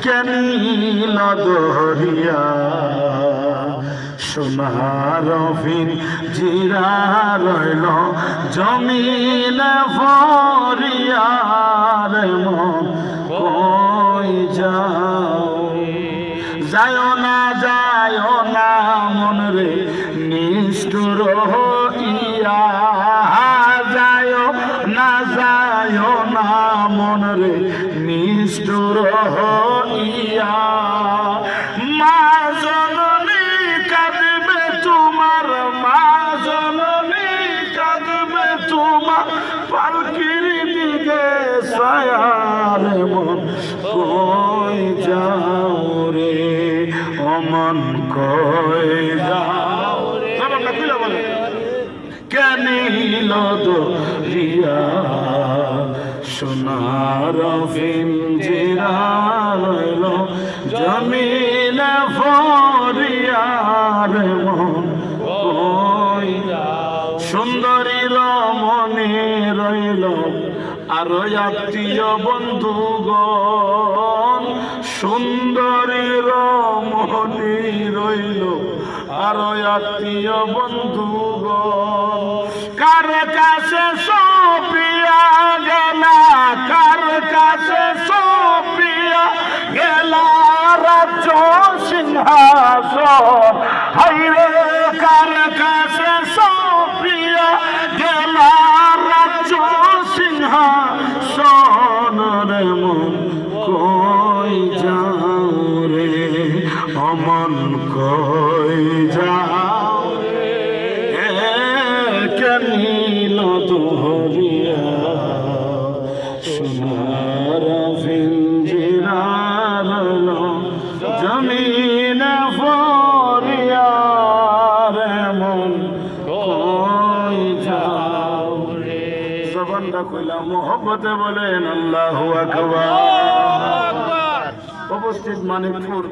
কেনিল দরিয়া সোনার জিরা রইল জমিনে ফরিয়ার মন কই যাও যায় না মন রে নিষ্ঠুর হইয়া যায় না মন রে নিষ্ঠুর হইয়া মা জননী কাঁদবে তোমার মা জননী কাঁদবে তোমার পালকির দিকে ছায়ার মন কই যাও রে অমন কই যাও রে কেনিল দরিয়া সোনার জিরা রইল জমিনে ফরিয়ার মন কই যাও সুন্দরী রমণী রইল আর আত্মীয় বন্ধুগণ সুন্দরী রমণী রইল আর আত্মীয় বন্ধুগণ কার কাছে সপিয়া গেলা কার কাছে সপিয়া গেলা রাজ্য সিংহাসন হাইরে কার কাছে সপিয়া গেলা রাজ্য সিংহাসন রে মন কই যাও রে অমন কই যাও রে কেনিল দরিয়া সোনার জিরা রইল জমিনে ফরিয়ার মন কই যাও রে জবানটা কইলা মোহব্বতে বলেন আল্লাহু আকবার। উপস্থিত মানিকপুর